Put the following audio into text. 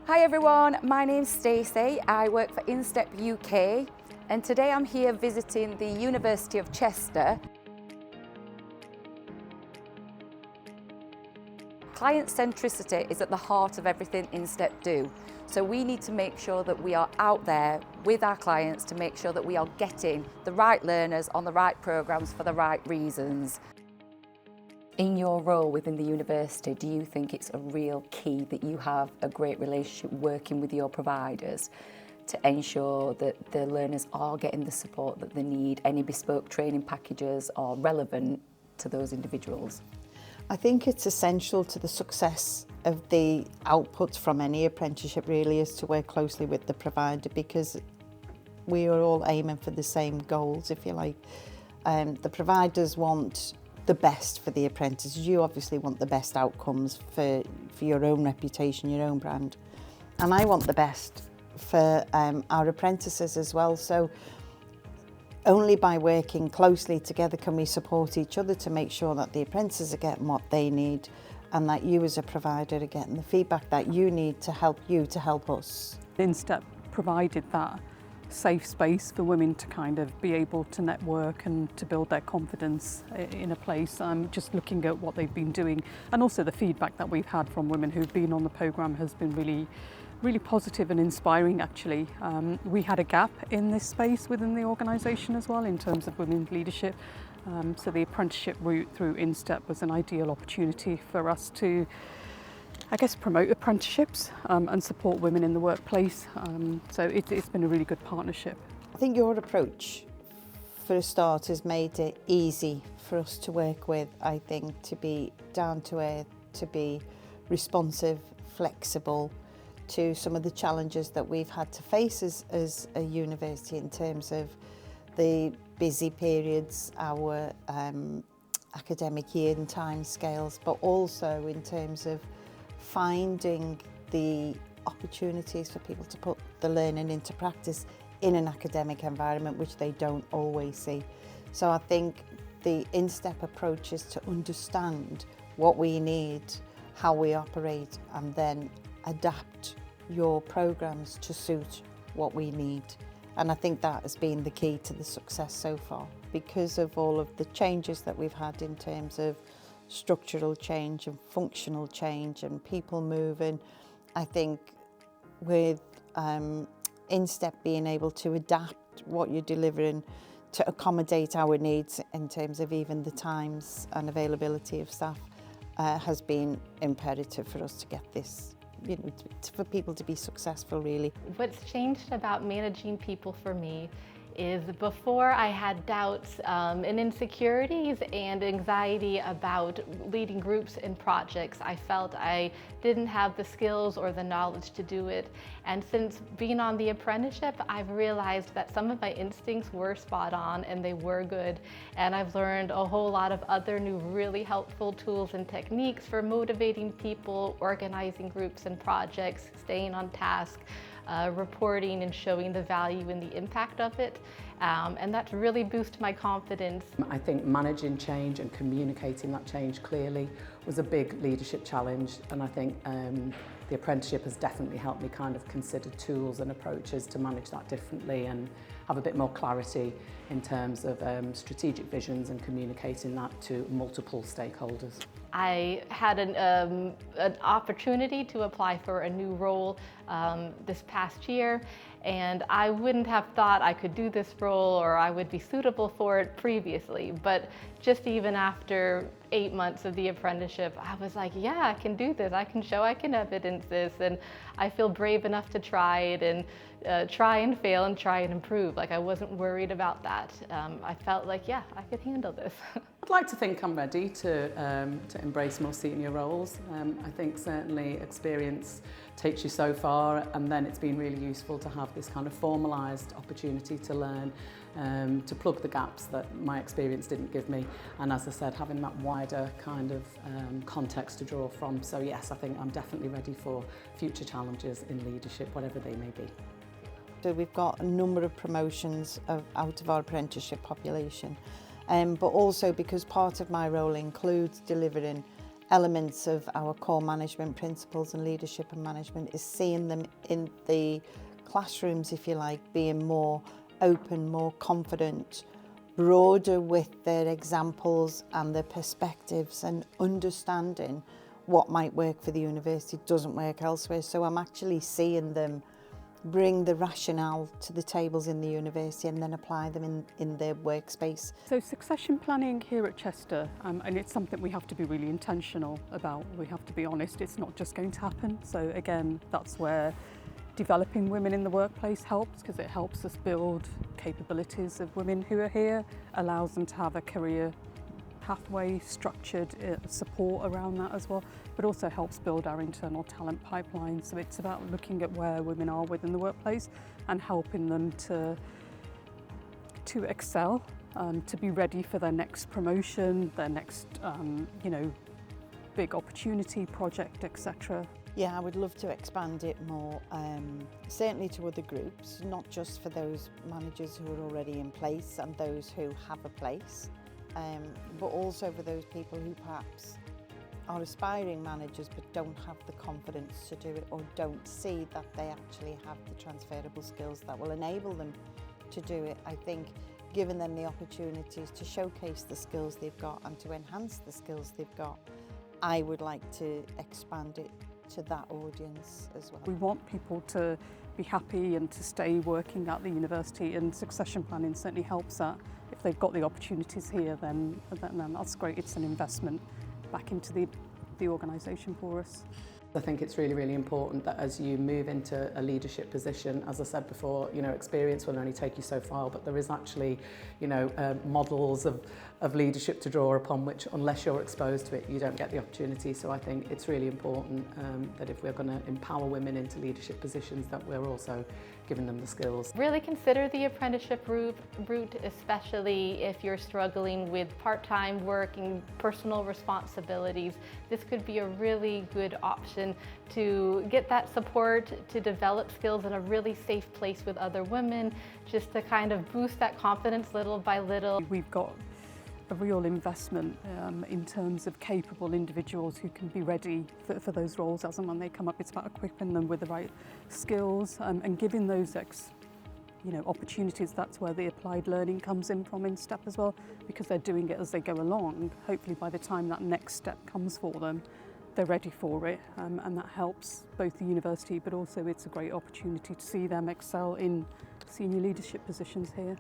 Hi everyone, my name's Stacey. I work for Instep UK and today I'm here visiting the University of Chester. Client centricity is at the heart of everything Instep do. So we need to make sure that we are out there with our clients to make sure that we are getting the right learners on the right programmes for the right reasons. In your role within the university, do you think it's a real key that you have a great relationship working with your providers to ensure that the learners are getting the support that they need? Any bespoke training packages are relevant to those individuals? I think it's essential to the success of the outputs from any apprenticeship really is to work closely with the provider, because we are all aiming for the same goals, if you like. The providers want the best for the apprentices. You obviously want the best outcomes for your own reputation, your own brand. And I want the best for our apprentices as well. So only by working closely together can we support each other to make sure that the apprentices are getting what they need and that you as a provider are getting the feedback that you need to help you to help us. Instep provided that safe space for women to kind of be able to network and to build their confidence in a place. I'm just looking at what they've been doing, and also the feedback that we've had from women who've been on the programme has been really positive and inspiring actually. We had a gap in this space within the organisation as well in terms of women's leadership. So the apprenticeship route through Instep was an ideal opportunity for us to, I guess, promote apprenticeships and support women in the workplace. So it's been a really good partnership. I think your approach, for a start, has made it easy for us to work with, I think, to be down to earth, to be responsive, flexible to some of the challenges that we've had to face as a university in terms of the busy periods, our academic year and time scales, but also in terms of finding the opportunities for people to put the learning into practice in an academic environment, which they don't always see. So I think the Instep approach is to understand what we need, how we operate, and then adapt your programmes to suit what we need. And I think that has been the key to the success so far, because of all of the changes that we've had in terms of structural change and functional change and people moving. I think with Instep being able to adapt what you're delivering to accommodate our needs in terms of even the times and availability of staff has been imperative for us to get this, you know, for people to be successful really. What's changed about managing people for me is before I had doubts and insecurities and anxiety about leading groups and projects. I felt I didn't have the skills or the knowledge to do it. And since being on the apprenticeship, I've realized that some of my instincts were spot on and they were good. And I've learned a whole lot of other new really helpful tools and techniques for motivating people, organizing groups and projects, staying on task, reporting and showing the value and the impact of it. And that's really boosted my confidence. I think managing change and communicating that change clearly was a big leadership challenge, and I think the apprenticeship has definitely helped me kind of consider tools and approaches to manage that differently and have a bit more clarity in terms of strategic visions and communicating that to multiple stakeholders. I had an opportunity to apply for a new role this past year, and I wouldn't have thought I could do this role or I would be suitable for it previously. But just even after 8 months of the apprenticeship, I was like, yeah, I can do this. I can show I can evidence this, and I feel brave enough to try it and try and fail and try and improve. Like, I wasn't worried about that. I felt like, yeah, I could handle this. I'd like to think I'm ready to embrace more senior roles. I think certainly experience takes you so far, and then it's been really useful to have this kind of formalised opportunity to learn, to plug the gaps that my experience didn't give me, and as I said, having that wider kind of context to draw from. So yes, I think I'm definitely ready for future challenges in leadership, whatever they may be. So we've got a number of promotions out of our apprenticeship population, but also because part of my role includes delivering elements of our core management principles and leadership and management is seeing them in the classrooms, if you like, being more open, more confident, broader with their examples and their perspectives, and understanding what might work for the university doesn't work elsewhere. So I'm actually seeing them bring the rationale to the tables in the university and then apply them in their workspace. So succession planning here at Chester, and it's something we have to be really intentional about. We have to be honest, it's not just going to happen. So again, that's where developing women in the workplace helps, because it helps us build capabilities of women who are here, allows them to have a career pathway, structured support around that as well, but also helps build our internal talent pipeline. So it's about looking at where women are within the workplace and helping them to excel, to be ready for their next promotion, their next big opportunity, project, etc. Yeah, I would love to expand it more, certainly to other groups, not just for those managers who are already in place and those who have a place, but also for those people who perhaps are aspiring managers but don't have the confidence to do it, or don't see that they actually have the transferable skills that will enable them to do it. I think giving them the opportunities to showcase the skills they've got and to enhance the skills they've got, I would like to expand it to that audience as well. We want people to be happy and to stay working at the university, and succession planning certainly helps that. If they've got the opportunities here, then that's great. It's an investment back into the organisation for us. I think it's really, really important that as you move into a leadership position, as I said before, experience will only take you so far, but there is actually, models of leadership to draw upon, which unless you're exposed to it, you don't get the opportunity. So I think it's really important that if we're going to empower women into leadership positions, that we're also giving them the skills. Really consider the apprenticeship route, especially if you're struggling with part-time work and personal responsibilities. This could be a really good option to get that support, to develop skills in a really safe place with other women, just to kind of boost that confidence little by little. We've got a real investment in terms of capable individuals who can be ready for those roles as and when they come up. It's about equipping them with the right skills and giving those opportunities. That's where the applied learning comes in from Instep as well, because they're doing it as they go along. Hopefully by the time that next step comes for them, they're ready for it, and that helps both the university, but also it's a great opportunity to see them excel in senior leadership positions here.